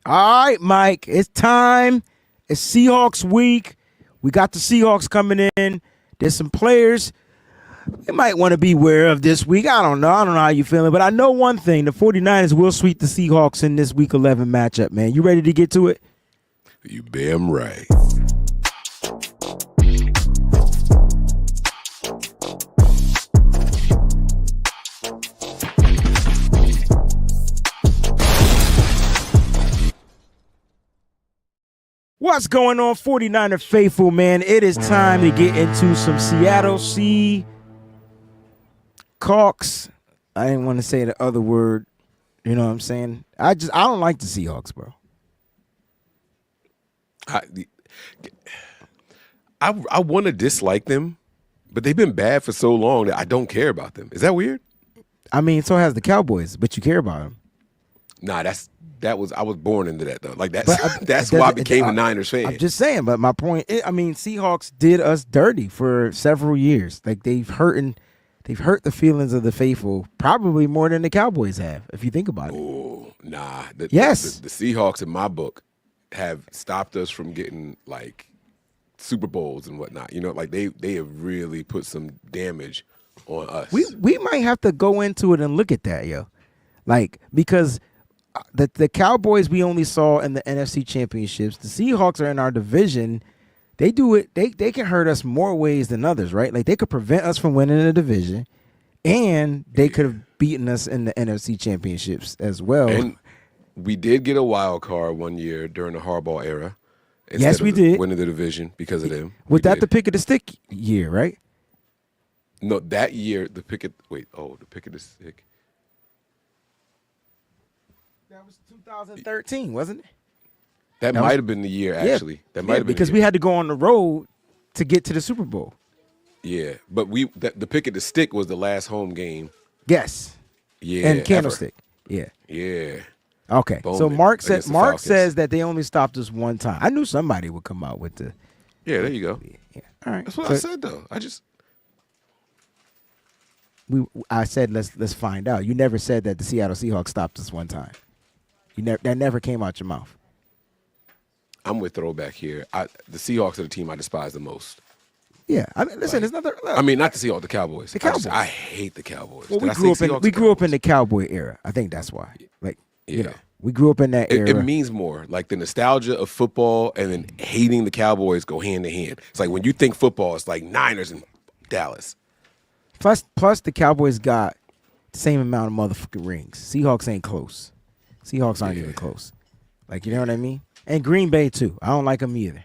All right, Mike, it's time. It's Seahawks week. We got the Seahawks coming in. There's some players you might want to be aware of this week. I don't know how you feeling, but I know one thing. The 49ers will sweep the Seahawks in this Week 11 matchup, man. You ready to get to it? You B.A.M right. What's going on, 49er faithful, man? It is time to get into some Seattle Seahawks. I didn't want to say the other word. You know what I'm saying? I don't like the Seahawks, bro. I want to dislike them, but they've been bad for so long that I don't care about them. Is that weird? I mean, so has the Cowboys, but you care about them. Nah, I was born into that though. Like that's why I became a Niners fan. I'm just saying, but my point is, I mean, Seahawks did us dirty for several years. Like they've hurt the feelings of the faithful probably more than the Cowboys have, if you think about it. Oh, nah. Yes. The Seahawks in my book have stopped us from getting like Super Bowls and whatnot. You know, like they have really put some damage on us. We might have to go into it and look at that, yo. Like, because the Cowboys we only saw in the NFC Championships. The Seahawks are in our division. They do it. They can hurt us more ways than others, right? Like they could prevent us from winning the division, and they could have beaten us in the NFC Championships as well. And we did get a wild card one year during the Harbaugh era. Yes, we did. Winning the division because of them. Was that the pick of the stick year, right? No, that year the pick of the stick. That was 2013, wasn't it? That might have been the year, actually. That might have been because we had to go on the road to get to the Super Bowl. Yeah, but the pick of the stick was the last home game. Yes. Yeah, and Candlestick. Yeah. Yeah. Okay. Bowman So Mark says that they only stopped us one time. I knew somebody would come out with the. Yeah, there you go. Yeah. All right. That's what I said though. I said let's find out. You never said that the Seattle Seahawks stopped us one time. That never came out your mouth. I'm with Throwback here. The Seahawks are the team I despise the most. Yeah, I mean, listen, there's nothing. I mean, not the Seahawks, the Cowboys. The Cowboys. I hate the Cowboys. Well, we grew up in the Cowboy era. I think that's why. Like, you know, we grew up in that era. It means more. Like the nostalgia of football and then hating the Cowboys go hand in hand. It's like when you think football, it's like Niners and Dallas. Plus, the Cowboys got the same amount of motherfucking rings. Seahawks ain't close. Seahawks aren't even close. Like, you know what I mean? And Green Bay, too. I don't like them either.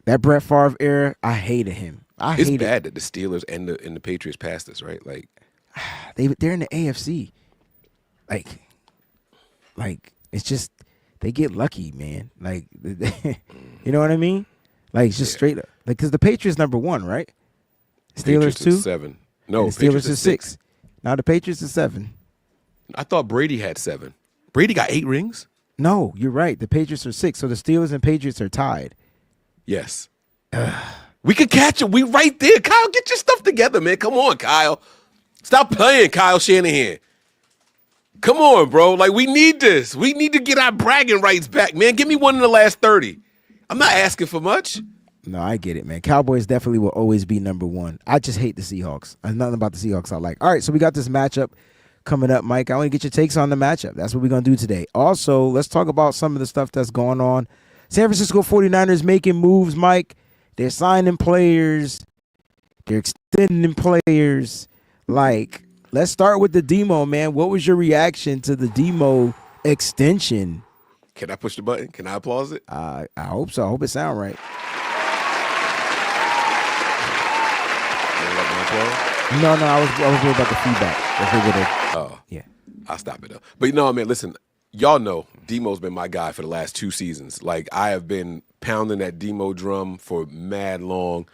That Brett Favre era, I hated him. It's bad that the Steelers and the Patriots passed us, right? Like, they're in the AFC. Like it's just they get lucky, man. Like, you know what I mean? Like, it's just straight up. Like, because the Patriots #1, right? Steelers 2? 7. No, the Steelers is 6. Now the Patriots is 7. I thought Brady had 7. Brady got 8 rings? No, you're right. The Patriots are 6. So the Steelers and Patriots are tied. Yes. We could catch him. We right there. Kyle, get your stuff together, man. Come on, Kyle. Stop playing, Kyle Shanahan. Come on, bro. Like, we need this. We need to get our bragging rights back, man. Give me one in the last 30. I'm not asking for much. No, I get it, man. Cowboys definitely will always be #1. I just hate the Seahawks. There's nothing about the Seahawks I like. All right, so we got this matchup coming up, Mike. I want to get your takes on the matchup. That's what we're going to do today. Also, let's talk about some of the stuff that's going on. San Francisco 49ers making moves, Mike. They're signing players. They're extending players. Like, let's start with the Demo, man. What was your reaction to the Demo extension? Can I push the button? Can I applause it? I hope so. I hope it sounds right. No, I was worried about the feedback. Oh, yeah. I'll stop it though. But man, listen, y'all know Demo's been my guy for the last 2 seasons. Like, I have been pounding that Demo drum for mad long.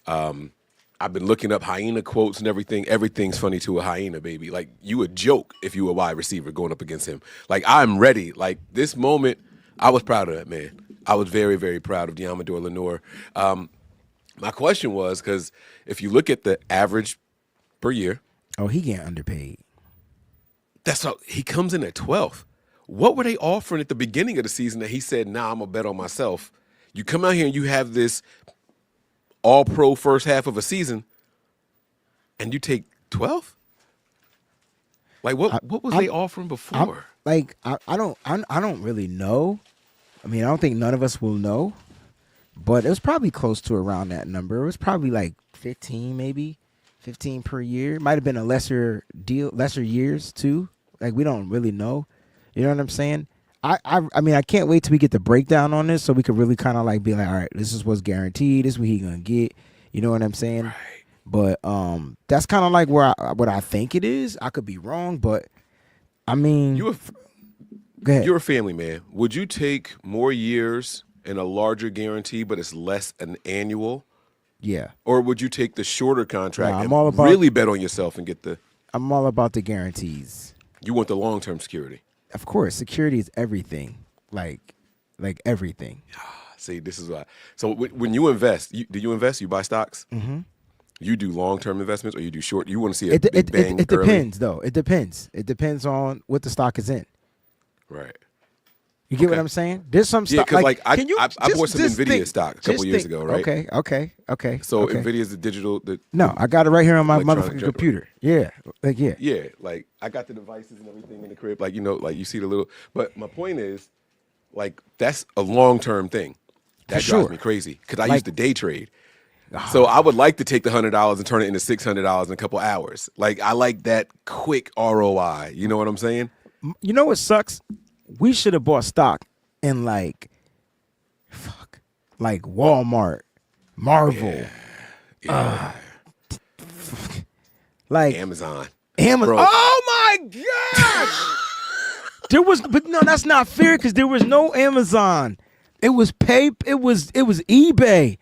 I've been looking up hyena quotes and everything. Everything's funny to a hyena, baby. Like, you would joke if you were a wide receiver going up against him. Like, I'm ready. Like, this moment, I was proud of that man. I was very, very proud of Diamador Lenore. My question was, because if you look at the average per year. Oh, he getting underpaid. That's how he comes in at 12th. what were they offering at the beginning of the season that he said, nah, I'm going to bet on myself? You come out here and you have this all-pro first half of a season, and you take 12? Like, what was they offering before? I don't really know. I mean, I don't think none of us will know, but it was probably close to around that number. It was probably like 15, maybe 15 per year. It might have been a lesser deal, lesser years too. Like, we don't really know. You know what I'm saying? I mean, I can't wait till we get the breakdown on this so we could really kind of like be like, all right, this is what's guaranteed. This is what he gonna get. You know what I'm saying? Right. But that's kind of like what I think it is. I could be wrong, but I mean, Go ahead. You're a family man. Would you take more years and a larger guarantee, but it's less an annual? Yeah. Or would you take the shorter contract I'm and all about, really bet on yourself and get the? I'm all about the guarantees. You want the long-term security. Of course, security is everything. Like everything. See, this is why. So when you invest, do you invest? You buy stocks? Mm-hmm. You do long-term investments or you do short? You want to see a big bang It early? depends, though. It depends. It depends on what the stock is in. Right. You get what I'm saying? There's some stock. Yeah, because can you I bought some just NVIDIA think, stock a couple years ago, right? Okay. So okay. NVIDIA is the digital. No, I got it right here on my electronic motherfucking computer. Yeah. Yeah. Yeah, like I got the devices and everything in the crib. Like, like you see the little. But my point is, like, that's a long-term thing. That drives me crazy because I used to day trade. So I would like to take the $100 and turn it into $600 in a couple hours. Like, I like that quick ROI. You know what I'm saying? You know what sucks? We should have bought stock in like Walmart, Marvel, like Amazon. Bro. Oh my gosh! but no, that's not fair because there was no Amazon. It was It was eBay.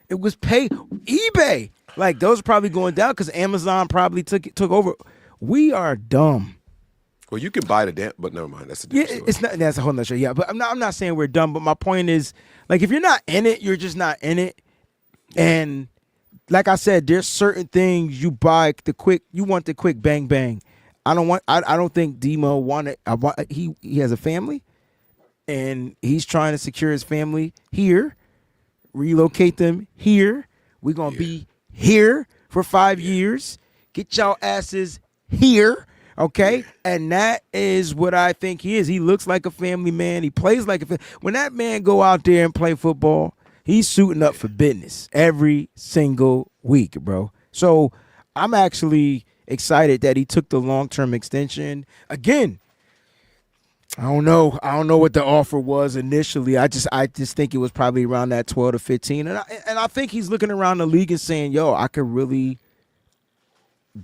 It was eBay. Like, those are probably going down because Amazon probably took over. We are dumb. Well, you can buy the damn, but never mind. That's a different story. It's not. That's a whole nother show. Yeah, but I'm not saying we're dumb. But my point is, like, if you're not in it, you're just not in it. And like I said, there's certain things you buy you want the quick bang bang. I don't think Demo wanted. He has a family, and he's trying to secure his family here, relocate them here. We're gonna be here for 5 years. Get y'all asses here. Okay, and that is what I think he is. He looks like a family man. He plays like when that man go out there and play football, he's suiting up for business every single week, bro. So I'm actually excited that he took the long-term extension. Again, I don't know what the offer was initially. I just think it was probably around that 12 to 15, and I think he's looking around the league and saying, "Yo, I could really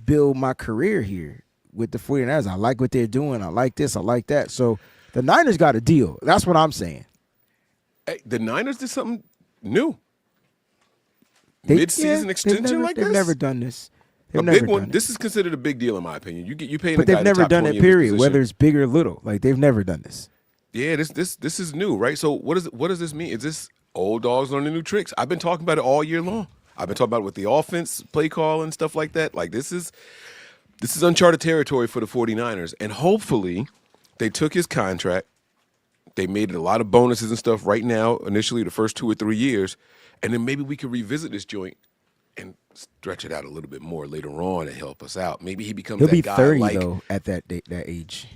build my career here with the 49ers. I like what they're doing. I like this. I like that." So the Niners got a deal. That's what I'm saying. Hey, the Niners did something new. Mid-season extension like this? They've never done this. A big one. This is considered a big deal in my opinion. You paying, but they've never done it. Period. Whether it's big or little, like they've never done this. Yeah, this is new, right? So what does this mean? Is this old dogs learning new tricks? I've been talking about it all year long. I've been talking about it with the offense, play call, and stuff like that. Like, this is uncharted territory for the 49ers. And hopefully they took his contract. They made a lot of bonuses and stuff right now, initially the first 2 or 3 years. And then maybe we could revisit this joint and stretch it out a little bit more later on and help us out. Maybe he becomes that guy. He'll be 30, though, at that age.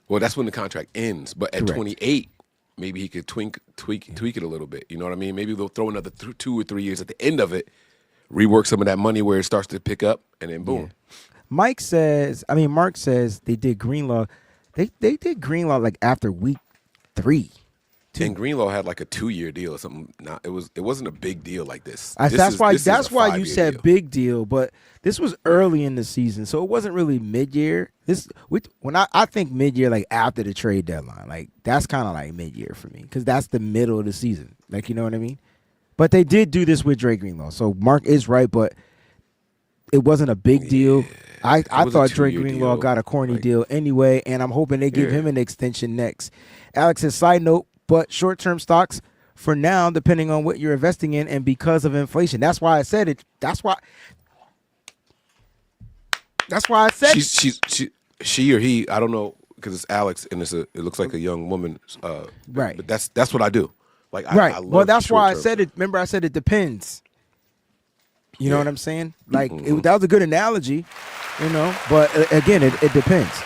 Well, that's when the contract ends. But at Correct. 28, maybe he could tweak it a little bit. You know what I mean? Maybe they'll throw another 2 or 3 years at the end of it, rework some of that money where it starts to pick up, and then boom. Yeah. Mark says they did Greenlaw. They did Greenlaw like after week 3. And Greenlaw had like a 2-year deal or something. It wasn't a big deal like this. That's why you said deal. big deal, but this was early in the season, so it wasn't really mid-year. I think mid-year, like after the trade deadline, like that's kind of like mid-year for me because that's the middle of the season. Like, you know what I mean? But they did do this with Dre Greenlaw, so Mark is right, but it wasn't a big deal. I thought Dre Greenlaw got a corny deal anyway, and I'm hoping they give him an extension next. Alex says, side note, but short-term stocks for now, depending on what you're investing in, and because of inflation. That's why I said it. That's why I said she or he. I don't know. because it's Alex and it looks like a young woman. Right. But that's what I do. Like Right. I love Well, that's why I short-term said stuff. it. Remember, I said it depends. You know Yeah. what I'm saying? Like that was a good analogy, But again, it depends.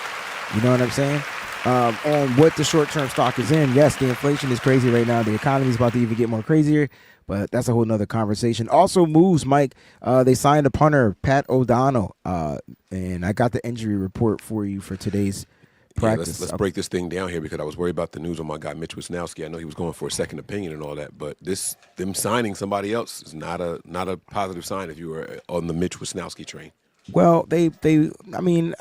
You know what I'm saying? On what the short-term stock is in. Yes, the inflation is crazy right now. The economy is about to even get more crazier, but that's a whole nother conversation. Also moves, Mike. They signed a punter, Pat O'Donnell, and I got the injury report for you for today's practice. Let's break this thing down here because I was worried about the news on my guy Mitch Wisnowski. I know he was going for a second opinion and all that, but them signing somebody else is not a positive sign if you were on the Mitch Wisnowski train. Well, I mean,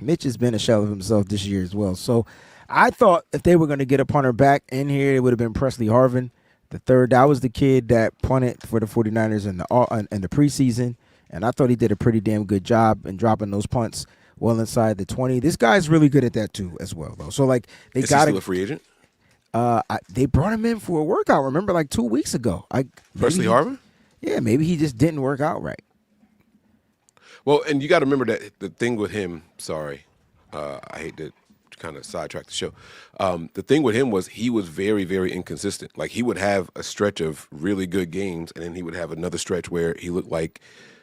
Mitch has been a shell of himself this year as well. So I thought if they were going to get a punter back in here, it would have been Presley Harvin, the third. That was the kid that punted for the 49ers in the preseason, and I thought he did a pretty damn good job in dropping those punts well inside the 20. This guy's really good at that too as well, though. So, like, Is he still a free agent? They brought him in for a workout, remember, like 2 weeks ago. Presley Harvin? Yeah, maybe he just didn't work out right. Well, and you got to remember that the thing with him, sorry, I hate to kind of sidetrack the show. The thing with him was he was very, very inconsistent. Like, he would have a stretch of really good games, and then he would have another stretch where he looked like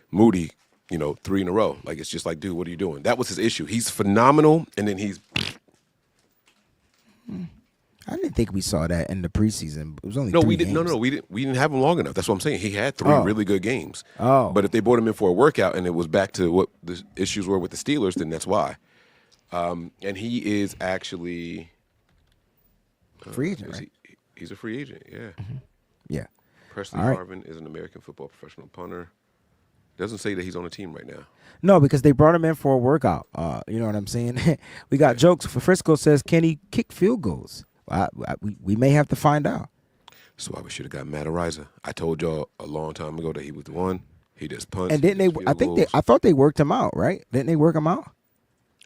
Moody, 3 in a row. Like, it's just like, dude, what are you doing? That was his issue. He's phenomenal, and then he's... I didn't think we saw that in the preseason. It was only No, three we didn't. games. No, we didn't have him long enough. That's what I'm saying. He had 3 really good games. Oh. But if they brought him in for a workout and it was back to what the issues were with the Steelers, then that's why. And he is actually Free agent, right? He's a free agent. Yeah. Yeah. Presley All right. Harvin is an American football professional punter. Doesn't say that he's on a team right now. No, because they brought him in for a workout. You know what I'm saying? We got jokes. For Frisco says, can he kick field goals? We may have to find out. That's why we should have got Matt Ariza. I told y'all a long time ago that he was the one. He just punched. And didn't they? I thought they worked him out, right? Didn't they work him out?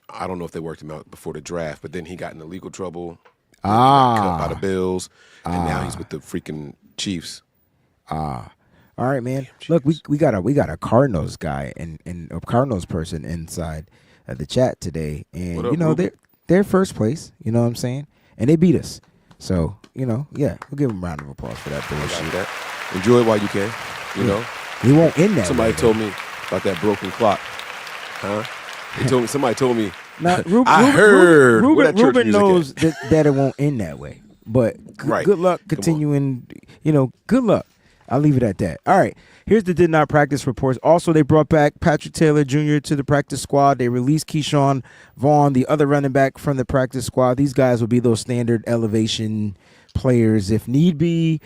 I don't know if they worked him out before the draft, but then he got in legal trouble. He got cut by the Bills, and now he's with the freaking Chiefs. All right, man. Look, we got a Cardinals guy and a Cardinals person inside the chat today, and What up, they're first place. You know what I'm saying? And they beat us. So yeah, we'll give them a round of applause for that bullshit. That. Enjoy it while you can. You know. He won't end that. Somebody way, told me about that broken clock. Huh? Somebody told me. Now, I heard. Where that church Ruben music knows at? that it won't end that way. But Right. good luck continuing. Good luck. I'll leave it at that. All right. Here's the did not practice reports. Also, they brought back Patrick Taylor Jr. to the practice squad. They released Keyshawn Vaughn, the other running back from the practice squad. These guys will be those standard elevation players if need be.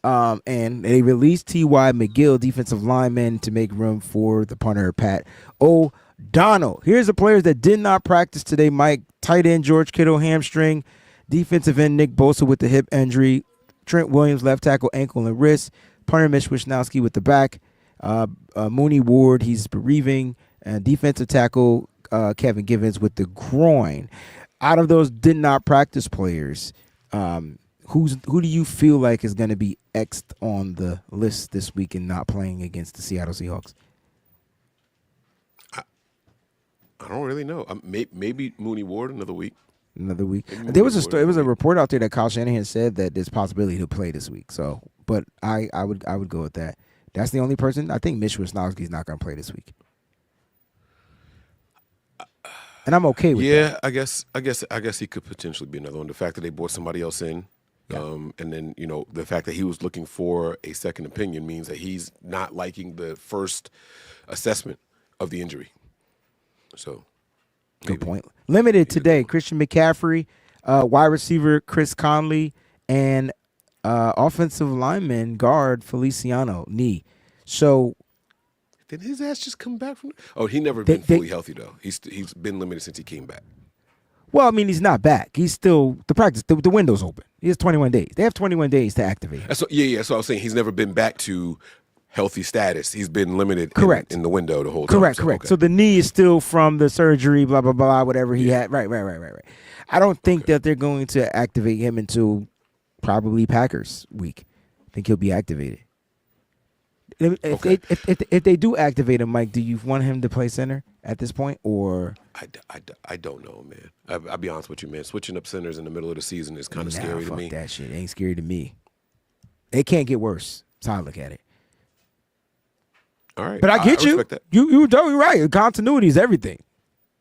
And they released T.Y. McGill, defensive lineman, to make room for the punter, Pat O'Donnell. Here's the players that did not practice today, Mike. Tight end George Kittle, hamstring. Defensive end Nick Bosa with the hip injury. Trent Williams, left tackle, ankle, and wrist. Punter Mitch Wisnowski with the back. Mooney Ward, he's bereaving. And defensive tackle Kevin Givens with the groin. Out of those did not practice players, who do you feel like is going to be X'd on the list this week and not playing against the Seattle Seahawks? I don't really know. Maybe Mooney Ward another week. Another week. Maybe There was a Mooney story. Ward There was a another week. report out there that Kyle Shanahan said that there's possibility he'll play this week. So, but I would go with that. That's the only person. I think Mitch Wisnowski is not going to play this week, and I'm okay with that. Yeah, I guess he could potentially be another one. The fact that they brought somebody else in, and then the fact that he was looking for a second opinion means that he's not liking the first assessment of the injury. So, Good point. Limited today, Christian McCaffrey, wide receiver Chris Conley, and offensive lineman guard Feliciano knee. So did his ass just come back from? Oh, he never been fully healthy though. He's been limited since he came back. Well, I mean, he's not back. He's still the window's open. He has 21 days. They have 21 days to activate him. So I was saying he's never been back to healthy status. He's been limited. Correct. In the window the whole time. Correct. Okay. So the knee is still from the surgery, blah, blah, blah, whatever he had. Right. I don't think that they're going to activate him until probably Packers week. I think he'll be activated. If they do activate him, Mike, do you want him to play center at this point, or? I don't know, man. I'll be honest with you, man. Switching up centers in the middle of the season is kind of scary to me. Fuck that shit. It ain't scary to me. It can't get worse. That's how I look at it. All right, but I get you. Respect that. You're totally right. Continuity is everything.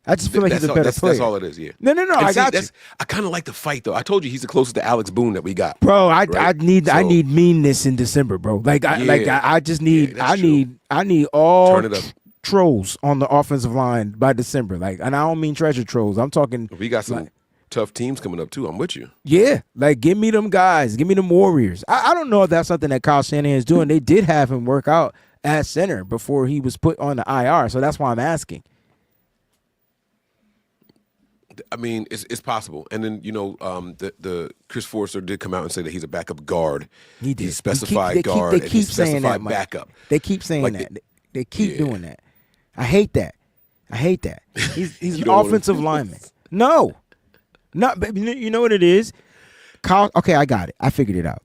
I just feel like he's a better player. That's all it is, yeah. No. I got you. I kind of like the fight, though. I told you he's the closest to Alex Boone that we got. Bro, I need meanness in December, bro. I just need I need all turn it up. Trolls on the offensive line by December. And I don't mean treasure trolls. I'm talking. We got some tough teams coming up too. I'm with you. Yeah, give me them guys. Give me them Warriors. I don't know if that's something that Kyle Shanahan is doing. They did have him work out at center before he was put on the IR, so that's why I'm asking. I mean, it's possible. And then, the Chris Forrester did come out and say that he's a backup guard. He did. He's a specified guard. They keep saying that, Mike. Backup. They keep saying that. They keep doing that. I hate that. He's an offensive lineman. No. But you know what it is? Kyle, okay, I got it. I figured it out.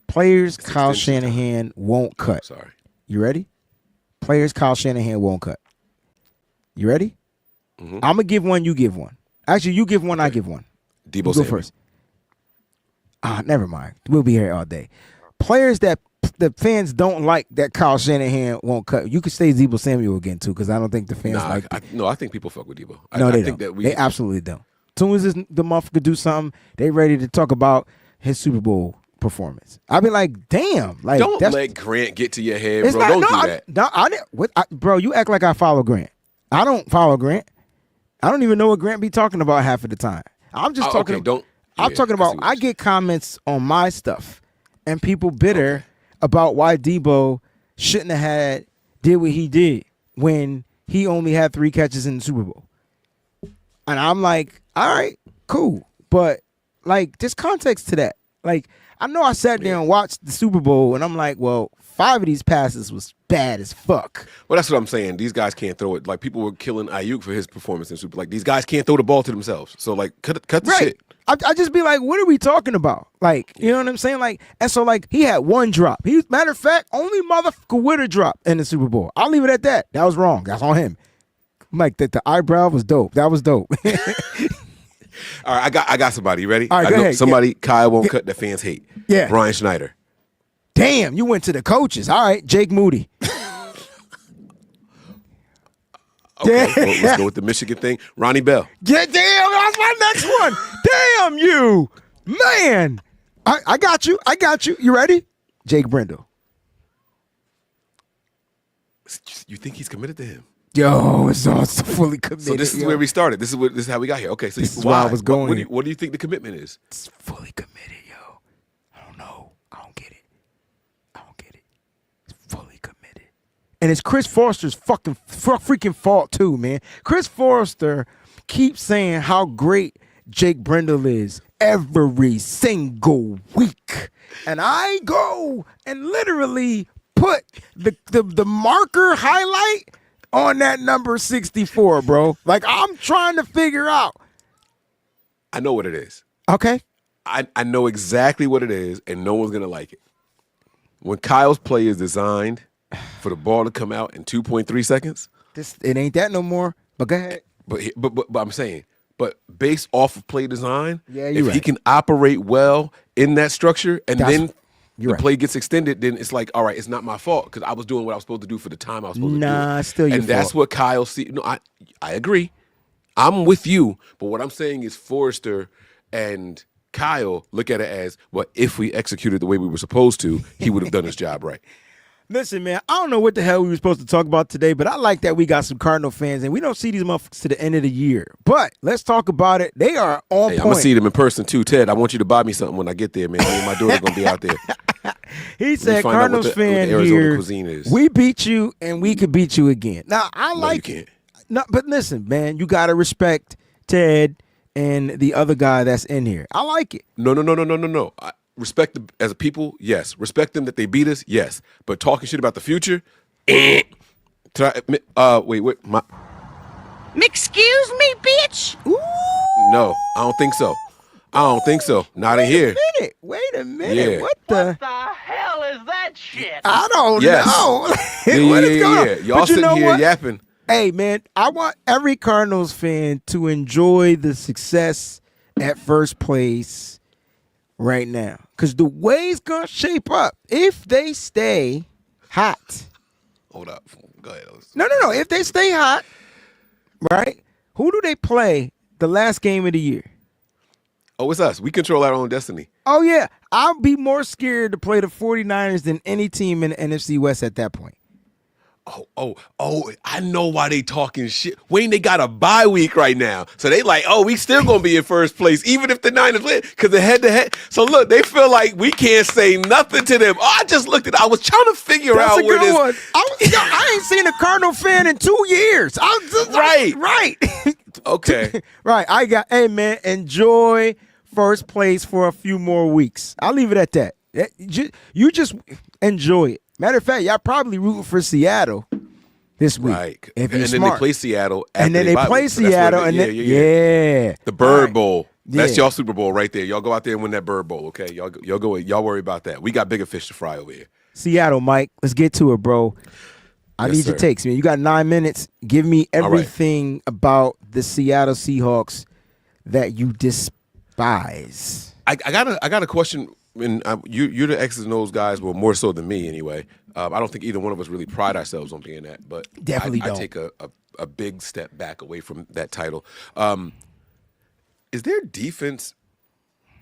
Players Kyle Shanahan won't cut. Sorry. You ready? Players Kyle Shanahan won't cut. You ready? Mm-hmm. I'm going to give one, you give one. Actually, you give one, I give one. Debo Go first. Never mind. We'll be here all day. Players that the fans don't like that Kyle Shanahan won't cut. You could say Deebo Samuel again, too, because I don't think the fans like it. No, I think people fuck with Deebo. They don't. They absolutely don't. As soon as the motherfucker do something, they ready to talk about his Super Bowl performance. I'd be like, damn. Don't let Grant get to your head, bro. Don't do that. Bro, you act like I follow Grant. I don't follow Grant. I don't even know what Grant be talking about half of the time. I'm just talking. I'm talking about. I get comments on my stuff, and people bitter about why Deebo shouldn't have did what he did when he only had 3 catches in the Super Bowl. And I'm like, all right, cool, but there's context to that. I know I sat there and watched the Super Bowl, and I'm like, well, 5 of these passes was bad as fuck. Well, that's what I'm saying. These guys can't throw it. People were killing Ayuk for his performance in Super. These guys can't throw the ball to themselves. So, cut the shit. I just be like, what are we talking about? You know what I'm saying? And so, he had 1 drop. Matter of fact, only motherfucker would have dropped in the Super Bowl. I'll leave it at that. That was wrong. That's on him. The eyebrow was dope. That was dope. All right, I got somebody. You ready? All right, go ahead. Somebody Kyle won't cut that fans hate. Yeah. Brian Schneider. Damn, you went to the coaches. All right, Jake Moody. Okay, well, let's go with the Michigan thing. Ronnie Bell. Yeah, damn, that's my next one. Damn you. Man. I got you. You ready? Jake Brendel. You think he's committed to him? Yo, it's all fully committed. So this is where we started. This is how we got here. Okay, so this is why I was going. What do you think the commitment is? It's fully committed, yo. I don't know. I don't get it. It's fully committed. And it's Chris Foster's freaking fault too, man. Chris Foster keeps saying how great Jake Brendel is every single week. And I go and literally put the marker highlight on that number 64, bro. I'm trying to figure out. I know what it is. Okay. I know exactly what it is, and no one's going to like it. When Kyle's play is designed for the ball to come out in 2.3 seconds. It ain't that no more, but go ahead. But I'm saying, based off of play design, if he can operate well in that structure, and then play gets extended, then it's all right, it's not my fault because I was doing what I was supposed to do for the time I was supposed to do. Nah, it's still your fault. And that's what Kyle sees. No, I agree. I'm with you. But what I'm saying is Forrester and Kyle look at it as, well, if we executed the way we were supposed to, he would have done his job right. Listen, man, I don't know what the hell we were supposed to talk about today, but I like that we got some Cardinal fans, and we don't see these motherfuckers to the end of the year. But let's talk about it. They are on point. I'm going to see them in person, too. Ted, I want you to buy me something when I get there, man. Me and my daughter going to be out there. He said, Cardinals fan here, we beat you, and we could beat you again. Now, you can't. No, but listen, man, you got to respect Ted and the other guy that's in here. I like it. No. Respect them as a people, yes. Respect them that they beat us, yes. But talking shit about the future, wait. Excuse me, bitch? Ooh. No, I don't think so. Not in here. Wait a minute. Yeah. What the hell is that I don't Yes. know. What is going on? Y'all But you sitting know here what? yapping. Hey, man, I want every Cardinals fan to enjoy the success at first place right now. Because the way it's going to shape up, if they stay hot. Hold up. Go ahead. No. If they stay hot, right, who do they play the last game of the year? Oh, it's us. We control our own destiny. Oh, yeah. I'll be more scared to play the 49ers than any team in the NFC West at that point. Oh, I know why they talking shit. Wayne, they got a bye week right now. So they like, we still going to be in first place, even if the Niners win, because they're head-to-head. So look, they feel like we can't say nothing to them. I just looked at it. I was trying to figure out where this. One. I ain't seen a Cardinal fan in 2 years. Right. Okay. Right. Hey, man, enjoy first place for a few more weeks. I'll leave it at that. You just enjoy it. Matter of fact, y'all probably rooting for Seattle this week. Right. If and then they play Seattle. And then they play Seattle. The Bird Bowl. That's Yeah. y'all Super Bowl right there. Y'all go out there and win that Bird Bowl, okay? Y'all worry about that. We got bigger fish to fry over here. Seattle, Mike. Let's get to it, bro. I need your takes, man. You got 9 minutes. Give me everything about the Seattle Seahawks that you despise. I got a question. And you're the X's and O's guys, well, more so than me anyway. I don't think either one of us really pride ourselves on being that, but Definitely I don't. take a big step back away from that title. Is their defense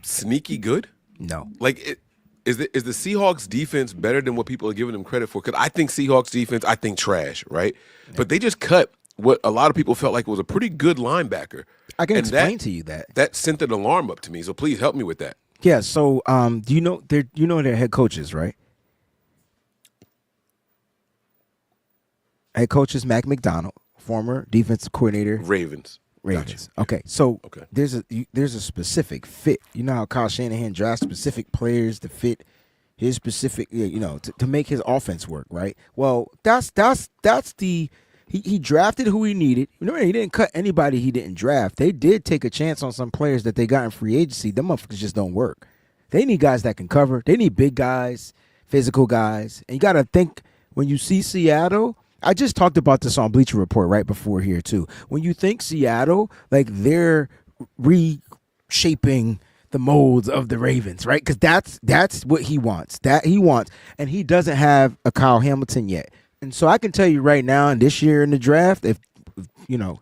sneaky good? No. Like, is the Seahawks defense better than what people are giving them credit for? Because I think Seahawks defense, I think trash, right? Yeah. But they just cut what a lot of people felt like was a pretty good linebacker. I can explain to you that. That sent an alarm up to me, so please help me with that. Yeah, so do you know their head coaches, right? Head coach is Mac McDonald, former defensive coordinator. Ravens. Gotcha. Okay, so okay. There's a specific fit. You know how Kyle Shanahan drafts specific players to fit his specific, to make his offense work, right? Well, that's the he drafted who he needed. He didn't cut anybody he didn't draft. They did take a chance on some players that they got in free agency. Them motherfuckers just don't work. They need guys that can cover. They need big guys, physical guys. And you got to think, when you see Seattle, I just talked about this on Bleacher Report right before here too. When you think Seattle, like they're reshaping the molds of the Ravens, right? Because that's what he wants. And he doesn't have a Kyle Hamilton yet. And so I can tell you right now, and this year in the draft, if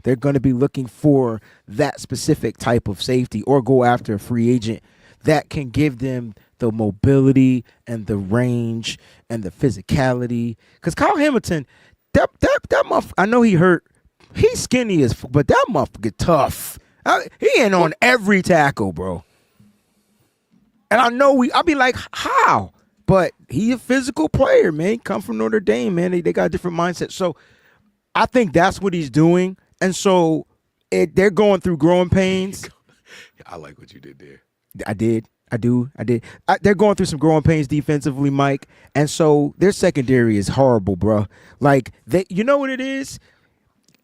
they're going to be looking for that specific type of safety or go after a free agent that can give them the mobility and the range and the physicality. Because Kyle Hamilton, that motherfucker, I know he hurt. He's skinny as fuck, but that motherfucker tough. He ain't on every tackle, bro. And I know I'll be like, how? But he a physical player, man. He come from Notre Dame, man. They got a different mindset. So I think that's what he's doing. And so they're going through growing pains. I like what you did there. I did. They're going through some growing pains defensively, Mike. And so their secondary is horrible, bro. Like, you know what it is?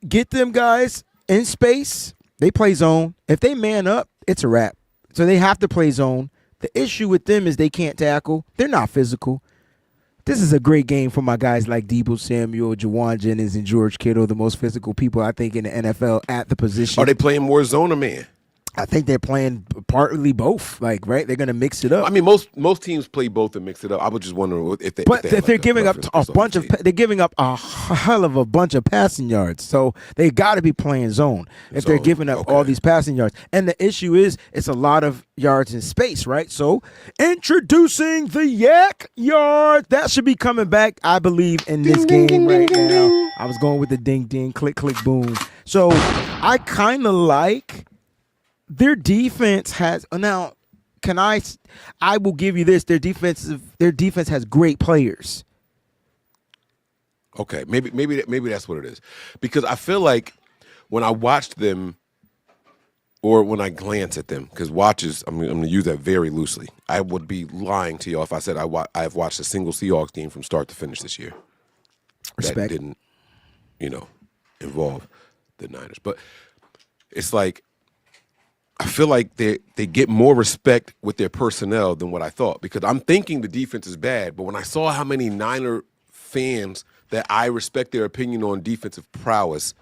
Get them guys in space. They play zone. If they man up, it's a wrap. So they have to play zone. The issue with them is they can't tackle. They're not physical. This is a great game for my guys like Deebo Samuel, Jawan Jennings, and George Kittle, the most physical people, I think, in the NFL at the position. Are they playing more zone or man? I think they're playing partly both, like, right? They're going to mix it up. I mean, most teams play both and mix it up. I was just wondering if they're giving up a bunch of, they're giving up a hell of a bunch of passing yards. So they got to be playing zone if they're giving up all these passing yards. And the issue is it's a lot of yards in space, right? So introducing the yak yard, that should be coming back, I believe, in this game right now. I was going with the ding ding, click click boom. So I kind of like. Their defense has now. I will give you this. Their defense has great players. Okay, maybe that's what it is, because I feel like when I watched them, or when I glance at them, because watches, I'm going to use that very loosely. I would be lying to you if I said I've watched a single Seahawks game from start to finish this year. Respect. That didn't, involve the Niners, but it's like. I feel like they get more respect with their personnel than what I thought, because I'm thinking the defense is bad, but when I saw how many Niner fans that I respect their opinion on defensive prowess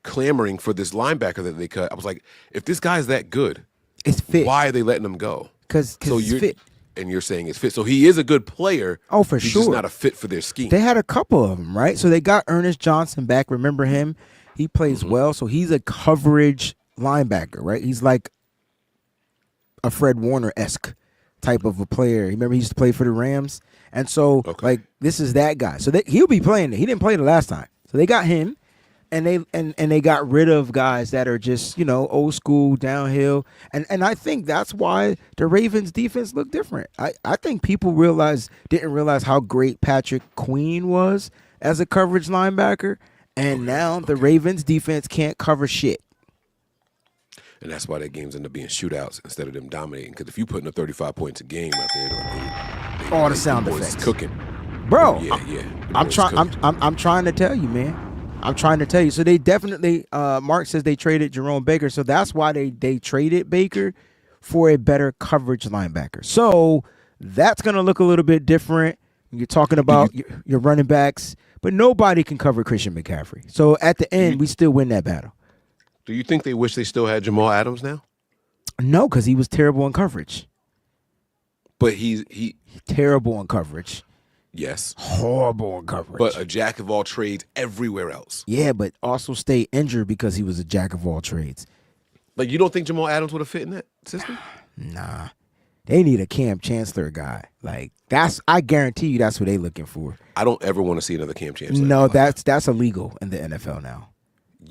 clamoring for this linebacker that they cut, I was like, if this guy's that good, it's fit. Why are they letting him go? Because it's fit. And you're saying it's fit. So he is a good player. Oh, for He's sure. just not a fit for their scheme. They had a couple of them, right? So they got Ernest Johnson back. Remember him? He plays well. So he's a coverage linebacker, right? He's like a Fred Warner-esque type of a player. Remember he used to play for the Rams? And so, like, this is that guy. So he'll be playing. He didn't play the last time. So they got him, and they got rid of guys that are just, you know, old school, downhill. And I think that's why the Ravens defense looked different. I think people didn't realize how great Patrick Queen was as a coverage linebacker. And now the Ravens defense can't cover shit. And that's why their games end up being shootouts instead of them dominating. Because if you putting up 35 points a game out there, all the sound effects cooking, bro. Yeah. I'm trying to tell you, man. I'm trying to tell you. So they definitely. Mark says they traded Jerome Baker, so that's why they traded Baker for a better coverage linebacker. So that's gonna look a little bit different. You're talking about your running backs, but nobody can cover Christian McCaffrey. So at the end, we still win that battle. Do you think they wish they still had Jamal Adams now? No, because he was terrible in coverage. But he's terrible in coverage. Yes. Horrible in coverage. But a jack of all trades everywhere else. Yeah, but also stayed injured because he was a jack of all trades. Like, you don't think Jamal Adams would have fit in that system? Nah. They need a Cam Chancellor guy. Like, I guarantee you that's what they looking for. I don't ever want to see another Cam Chancellor. No, that's illegal in the NFL now.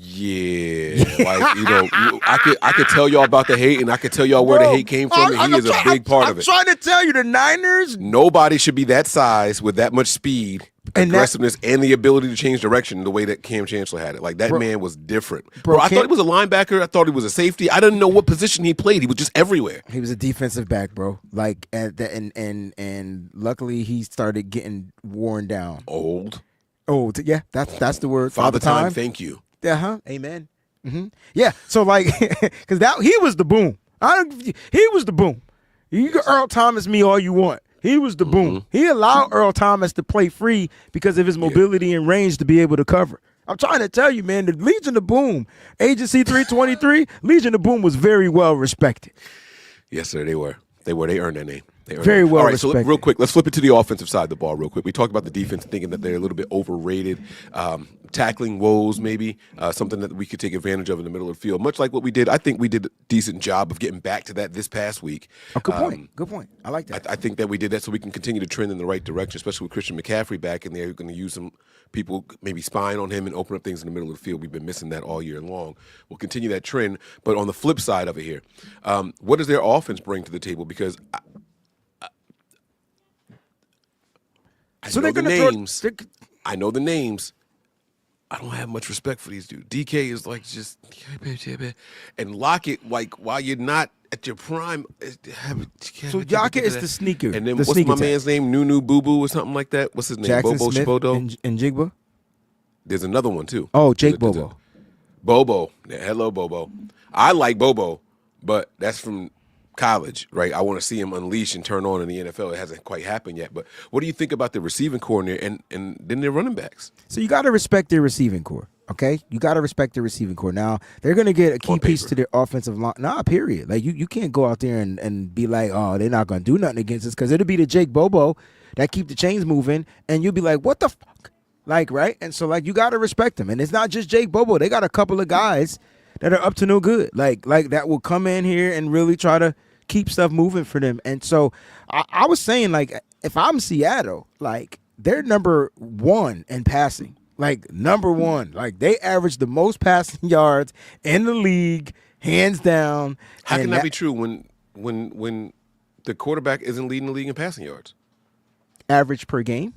Yeah, like, you know, I could tell y'all about the hate, and I could tell y'all where the hate came from, and he is a big part of it. I'm trying to tell you, the Niners. Nobody should be that size with that much speed, aggressiveness, and the ability to change direction the way that Cam Chancellor had it. Like, that man was different. Bro, I thought he was a linebacker. I thought he was a safety. I didn't know what position he played. He was just everywhere. He was a defensive back, bro. Like, and luckily he started getting worn down. Old, yeah, that's the word. Father time. Thank you. Amen. Mm-hmm. Yeah. So like, because he was the boom. He was the boom. You can Earl Thomas me all you want. He was the boom. He allowed Earl Thomas to play free because of his mobility and range to be able to cover. I'm trying to tell you, man, the Legion of Boom, Agency 323, Legion of Boom was very well respected. Yes, sir. They were. They earned their name. Very well respected. So real quick, let's flip it to the offensive side of the ball real quick. We talked about the defense, thinking that they're a little bit overrated. Tackling woes, maybe, something that we could take advantage of in the middle of the field. Much like what we did, I think we did a decent job of getting back to that this past week. Oh, good point. Good point. I like that. I think that we did that so we can continue to trend in the right direction, especially with Christian McCaffrey back in there. You're going to use some people maybe spying on him and open up things in the middle of the field. We've been missing that all year long. We'll continue that trend. But on the flip side of it here, what does their offense bring to the table? Because I know the names. I don't have much respect for these dudes. DK is like just, and Lockett, like, while you're not at your prime. So Lockett is the sneaker. And then what's my man's name? Nunu Boo Boo or something like that? What's his name? Jackson Bobo Smith Chibodo? and Jigba? There's another one too. Oh, Jake Bobo. Bobo. Yeah, hello, Bobo. I like Bobo, but that's from college, right? I want to see him unleash and turn on in the NFL. It hasn't quite happened yet. But what do you think about the receiving core and then their running backs? So you got to respect their receiving core, okay? You got to respect their receiving core. Now, they're going to get a key piece to their offensive line. Nah, period. Like, you can't go out there and be like, oh, they're not going to do nothing against us, because it'll be the Jake Bobo that keep the chains moving, and you'll be like, what the fuck? Like, right? And so, like, you got to respect them. And it's not just Jake Bobo. They got a couple of guys that are up to no good, like that will come in here and really try to keep stuff moving for them. And so I was saying, like, if I'm Seattle, like, they're number one in passing, like number one. Like, they average the most passing yards in the league, hands down. How can that be true when the quarterback isn't leading the league in passing yards? Average per game.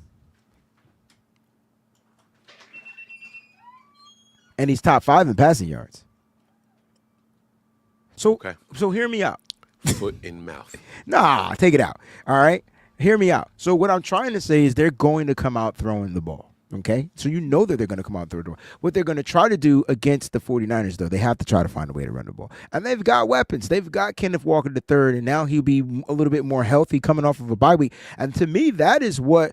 And he's top 5 in passing yards. So, okay. So hear me out. Foot in mouth. Nah, take it out. All right? Hear me out. So what I'm trying to say is they're going to come out throwing the ball, Okay, so you know that they're going to come out through the door. What they're going to try to do against the 49ers, though, they have to try to find a way to run the ball. And they've got weapons. They've got Kenneth Walker III, and now he'll be a little bit more healthy coming off of a bye week. And to me, that is what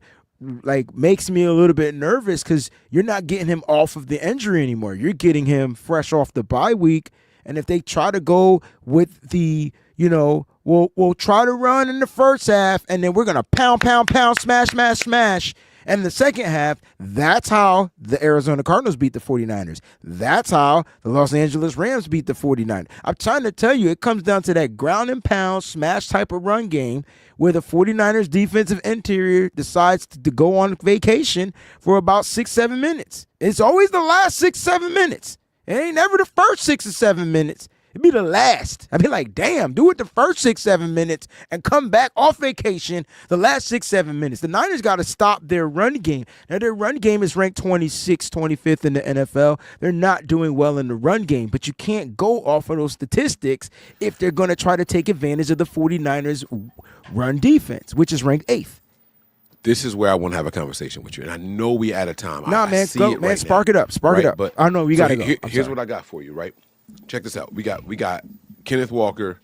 makes me a little bit nervous, because you're not getting him off of the injury anymore. You're getting him fresh off the bye week. And if they try to go with the, we'll try to run in the first half, and then we're going to pound, smash. And the second half, that's how the Arizona Cardinals beat the 49ers. That's how the Los Angeles Rams beat the 49ers. I'm trying to tell you, it comes down to that ground and pound, smash type of run game where the 49ers defensive interior decides to go on vacation for about 6-7 minutes. It's always the last 6-7 minutes. It ain't never the first 6 or 7 minutes. It'd be the last. I'd be like, damn, do it the first 6-7 minutes and come back off vacation the last 6-7 minutes. The Niners got to stop their run game. Now, their run game is ranked 26th, 25th in the NFL. They're not doing well in the run game, but you can't go off of those statistics if they're going to try to take advantage of the 49ers run defense, which is ranked 8th. This is where I want to have a conversation with you, and I know we out of time. Nah, man, go, man, spark it up. But I know we got to go. Here's what I got for you, right? Check this out. We got Kenneth Walker.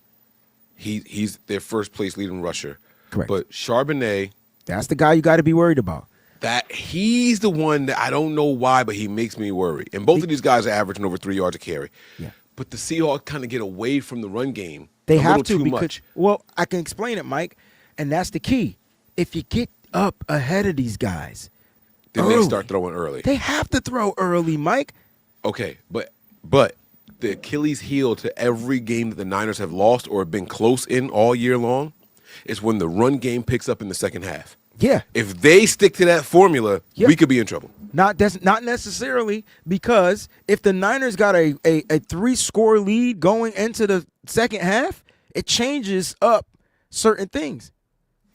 He's their first place leading rusher. Correct. But Charbonnet, that's the guy you got to be worried about. That he's the one that I don't know why, but he makes me worry. And both of these guys are averaging over 3 yards a carry. Yeah. But the Seahawks kind of get away from the run game. They have to too because much. Well, I can explain it, Mike, and that's the key. If you get up ahead of these guys, then they start throwing early. They have to throw early, Mike. Okay, but the Achilles heel to every game that the Niners have lost or have been close in all year long is when the run game picks up in the second half. Yeah. If they stick to that formula, we could be in trouble. Not necessarily, because if the Niners got a 3-score lead going into the second half, it changes up certain things.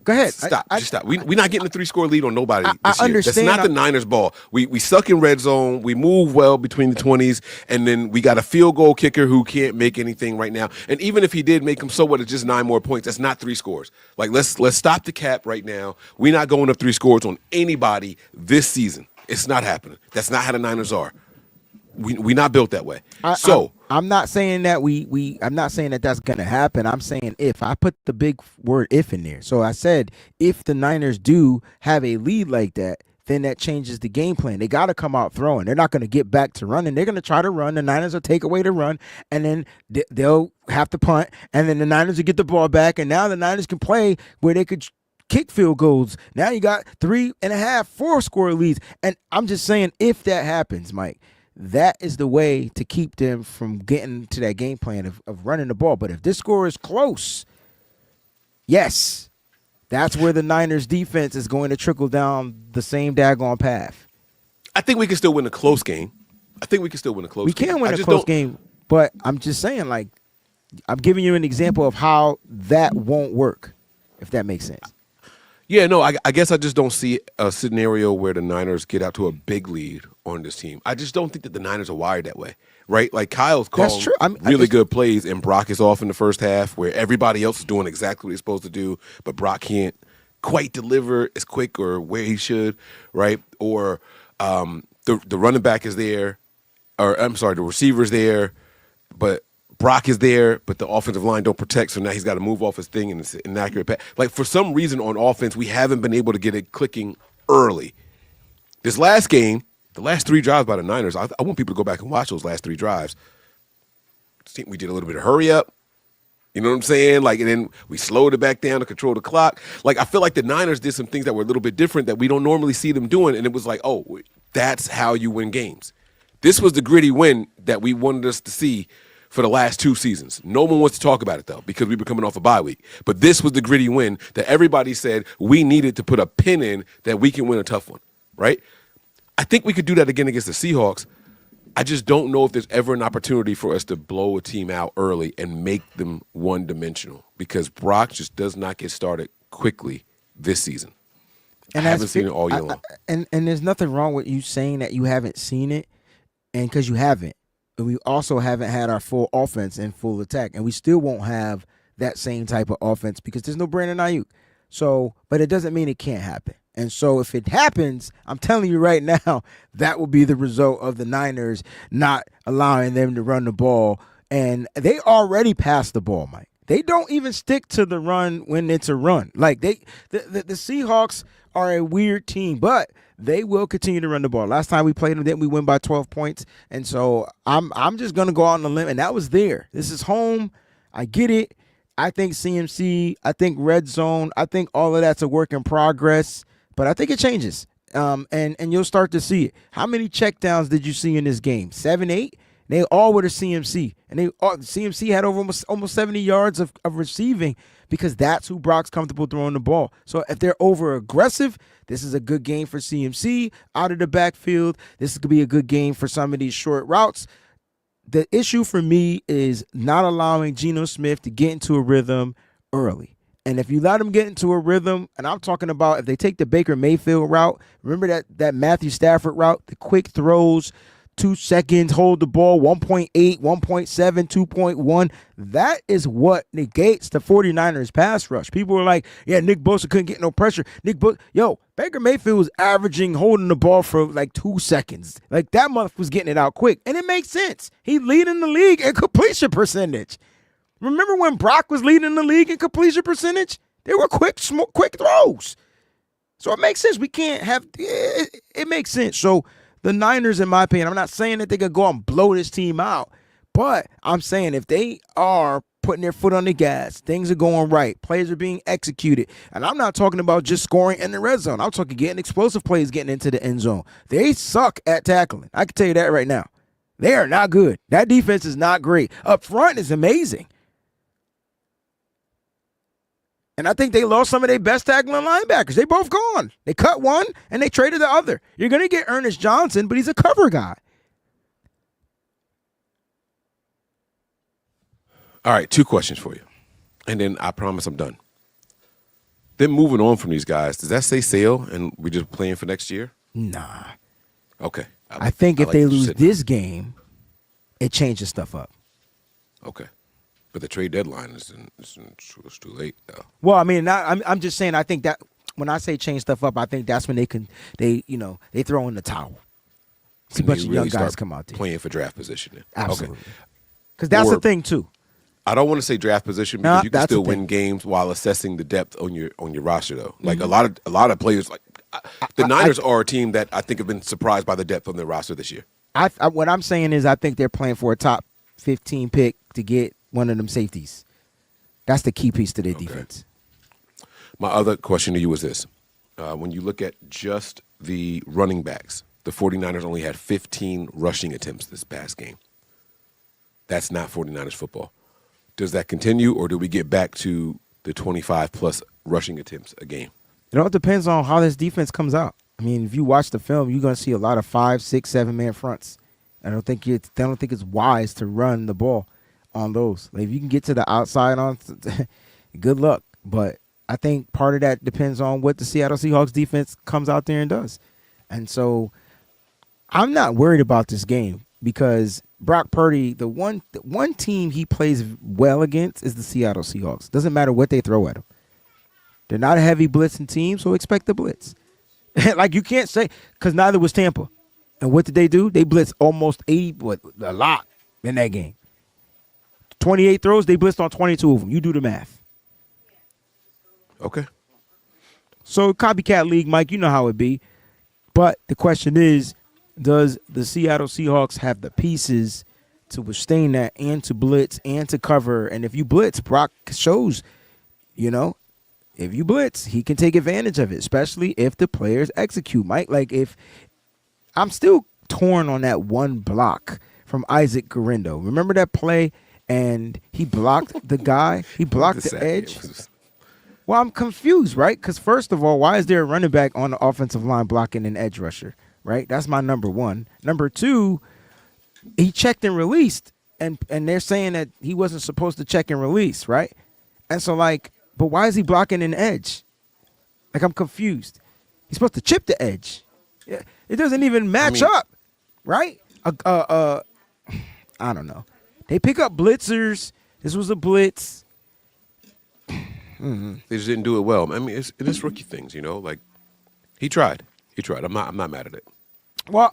Go ahead. Stop. Just stop. We're not getting a 3-score lead on nobody this I year. understand. That's not the Niners' ball. We suck in red zone. We move well between the 20s, and then we got a field goal kicker who can't make anything right now. And even if he did make them, so what? It's just 9 more points. That's not 3 scores. Like, let's stop the cap right now. We're not going up 3 scores on anybody this season. It's not happening. That's not how the Niners are. We not built that way. I'm not saying that I'm not saying that that's gonna happen. I'm saying if. I put the big word if in there. So I said if the Niners do have a lead like that, then that changes the game plan. They got to come out throwing. They're not going to get back to running. They're going to try to run. The Niners will take away the run, and then they'll have to punt, and then the Niners will get the ball back, and now the Niners can play where they could kick field goals. Now you got 3.5, 4-score leads, and I'm just saying if that happens, Mike, that is the way to keep them from getting to that game plan of running the ball. But if this score is close, yes, that's where the Niners defense is going to trickle down the same daggone path. I think we can still win a close game. We can win a close game, but I'm just saying, like, I'm giving you an example of how that won't work, if that makes sense. Yeah, no, I guess I just don't see a scenario where the Niners get out to a big lead on this team. I just don't think that the Niners are wired that way, right? Like, Kyle's calling really good plays, and Brock is off in the first half where everybody else is doing exactly what he's supposed to do, but Brock can't quite deliver as quick or where he should, right? Or the running back is there, or I'm sorry, the receiver's there, but Brock is there, but the offensive line don't protect, so now he's got to move off his thing, and it's inaccurate pass. Like, for some reason on offense, we haven't been able to get it clicking early. This last game, the last 3 drives by the Niners, I want people to go back and watch those last 3 drives. We did a little bit of hurry up. You know what I'm saying? Like, and then we slowed it back down to control the clock. Like, I feel like the Niners did some things that were a little bit different that we don't normally see them doing, and it was like, oh, that's how you win games. This was the gritty win that we wanted us to see for the last 2 seasons. No one wants to talk about it, though, because we were coming off a bye week. But this was the gritty win that everybody said we needed to put a pin in that we can win a tough one, right? I think we could do that again against the Seahawks. I just don't know if there's ever an opportunity for us to blow a team out early and make them one-dimensional, because Brock just does not get started quickly this season. And I haven't seen it all year long. And there's nothing wrong with you saying that you haven't seen it, and because you haven't. And we also haven't had our full offense and full attack, and we still won't have that same type of offense because there's no Brandon Ayuk. So, but it doesn't mean it can't happen. And so if it happens, I'm telling you right now, that will be the result of the Niners not allowing them to run the ball. And they already passed the ball, Mike. They don't even stick to the run when it's a run. Like the Seahawks are a weird team, but they will continue to run the ball. Last time we played them, didn't we win by 12 points? And so I'm just gonna go out on the limb, and that was there. This is home. I get it. I think CMC, I think red zone, I think all of that's a work in progress, but I think it changes. And you'll start to see it. How many checkdowns did you see in this game? 7, 8? They all were to CMC, and CMC had over almost 70 yards of receiving because that's who Brock's comfortable throwing the ball. So if they're over aggressive, this is a good game for CMC out of the backfield. This could be a good game for some of these short routes. The issue for me is not allowing Geno Smith to get into a rhythm early. And if you let him get into a rhythm, and I'm talking about if they take the Baker Mayfield route, remember that Matthew Stafford route, the quick throws, 2 seconds, hold the ball, 1.8, 1.7, 2.1. That is what negates the 49ers pass rush. People were like, yeah, Nick Bosa couldn't get no pressure. Baker Mayfield was averaging holding the ball for like 2 seconds. Like that month was getting it out quick. And it makes sense. He leading the league in completion percentage. Remember when Brock was leading the league in completion percentage? They were quick throws. So it makes sense. We can't have it makes sense. So the Niners, in my opinion, I'm not saying that they could go and blow this team out, but I'm saying if they are putting their foot on the gas, things are going right, plays are being executed, and I'm not talking about just scoring in the red zone. I'm talking getting explosive plays, getting into the end zone. They suck at tackling. I can tell you that right now. They are not good. That defense is not great. Up front is amazing. And I think they lost some of their best tackling linebackers. They both gone. They cut one, and they traded the other. You're going to get Ernest Johnson, but he's a cover guy. All right, 2 questions for you. And then I promise I'm done. Then moving on from these guys, does that say sail and we're just playing for next year? Nah. Okay. I think if they lose this game, it changes stuff up. Okay. But the trade deadline is too late, though. Well, I mean, I'm just saying. I think that when I say change stuff up, I think that's when they throw in the towel. See a bunch of young guys come out there playing for draft position. Then. Absolutely, because that's the thing too. I don't want to say draft position because you can still win games while assessing the depth on your roster, though. Like a lot of players, like the Niners are a team that I think have been surprised by the depth on their roster this year. What I'm saying is I think they're playing for a top 15 pick to get one of them safeties. That's the key piece to their defense. My other question to you was this. When you look at just the running backs, the 49ers only had 15 rushing attempts this past game. That's not 49ers football. Does that continue, or do we get back to the 25-plus rushing attempts a game? It all depends on how this defense comes out. I mean, if you watch the film, you're going to see a lot of 5, 6, 7-man fronts. I don't think it's wise to run the ball on those. Like, if you can get to the outside on, good luck. But I think part of that depends on what the Seattle Seahawks defense comes out there and does. And so I'm not worried about this game because Brock Purdy, the one team he plays well against is the Seattle Seahawks. Doesn't matter what they throw at him. They're not a heavy blitzing team, so expect the blitz. Like, you can't say, because neither was Tampa. And what did they do? They blitzed almost 80, a lot in that game. 28 throws, they blitzed on 22 of them. You do the math. Okay. So, copycat league, Mike, you know how it be. But the question is, does the Seattle Seahawks have the pieces to withstand that and to blitz and to cover? And if you blitz, Brock shows, if you blitz, he can take advantage of it, especially if the players execute, Mike. Like, if I'm still torn on that one block from Isaac Guerrero. Remember that play? And he blocked the guy. He blocked the edge. Well, I'm confused, right? Because first of all, why is there a running back on the offensive line blocking an edge rusher, right? That's my number one. Number two, he checked and released, and they're saying that he wasn't supposed to check and release, right? And so, but why is he blocking an edge? Like, I'm confused. He's supposed to chip the edge. It doesn't even match up, right? I don't know. They pick up blitzers. This was a blitz. They just didn't do it well. I mean, it is rookie things, like He tried. I'm not mad at it. Well,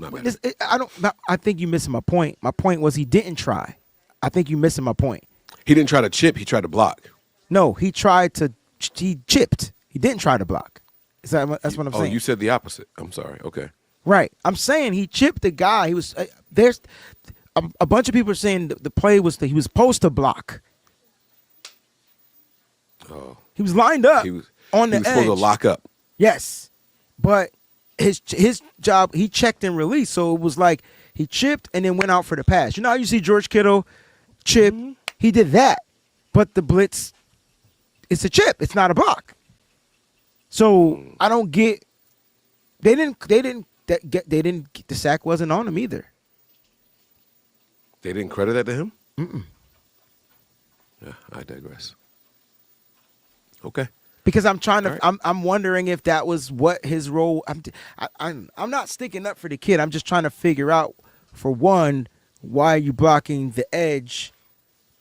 I think you're missing my point. My point was he didn't try. I think you're missing my point. He didn't try to chip. He tried to block. No, he chipped. He didn't try to block. That's what I'm saying. Oh, you said the opposite. I'm sorry. Okay. Right. I'm saying he chipped the guy. He was there's a bunch of people are saying the play was he was supposed to block. Oh. He was lined up on the edge. He was supposed to lock up. Yes. But his job, he checked and released. So it was like he chipped and then went out for the pass. You know how you see George Kittle chip? Mm-hmm. He did that. But the blitz, it's a chip. It's not a block. So I don't get. The sack wasn't on him either. They didn't credit that to him? Mm-mm. Yeah, I digress. Okay. Because I'm trying to, right. I'm wondering if that was what his role. I'm not sticking up for the kid. I'm just trying to figure out, for one, why are you blocking the edge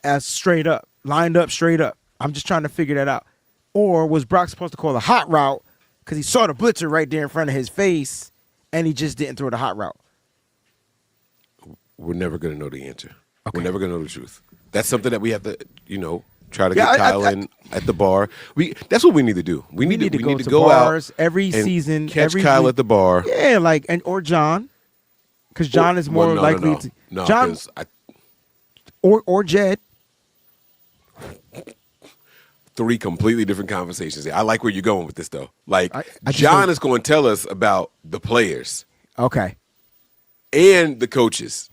as straight up, lined up straight up? I'm just trying to figure that out. Or was Brock supposed to call a hot route because he saw the blitzer right there in front of his face and he just didn't throw the hot route? We're never going to know the answer. Okay. We're never going to know the truth. That's something that we have to, try to get Kyle in at the bar. That's what we need to do. We need to go bars out every season, catch Kyle at the bar. Yeah, or John, because John is more likely to. No, John or Jed. 3 completely different conversations. I like where you're going with this though. John is going to tell us about the players. Okay. And the coaches.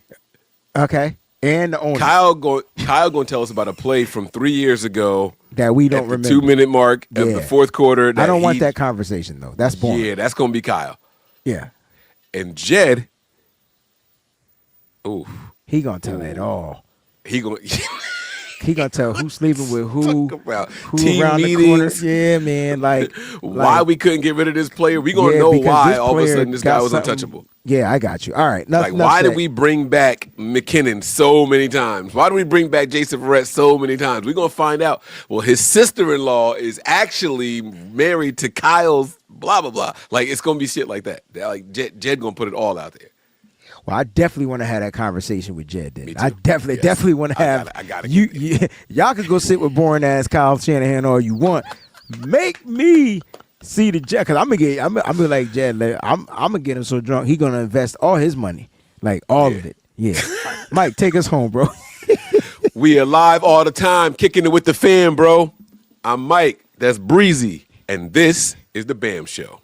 Okay. And the owner. Kyle going to tell us about a play from 3 years ago that we don't remember. 2-minute mark of the fourth quarter. I don't want that conversation though. That's boring. Yeah, that's going to be Kyle. Yeah. And Jed, he gonna tell it all. He gonna tell who's sleeping with who team around meetings. The corner. Yeah, man. Why we couldn't get rid of this player? We gonna know why all of a sudden this guy was untouchable. Yeah, I got you. All right. Why did we bring back McKinnon so many times? Why did we bring back Jason Verrett so many times? We're gonna find out. Well, his sister-in-law is actually married to Kyle's blah blah blah. It's gonna be shit like that. Jed gonna put it all out there. Well, I definitely want to have that conversation with Jed. Then I definitely want to have. I got y'all can go sit with boring ass Kyle Shanahan all you want. Make me see the Jed, because I'm gonna like Jed. I'm gonna get him so drunk he gonna invest all his money, all of it. Yeah, Mike, take us home, bro. We are live all the time, kicking it with the fam, bro. I'm Mike. That's Breezy, and this is the B.A.M Show.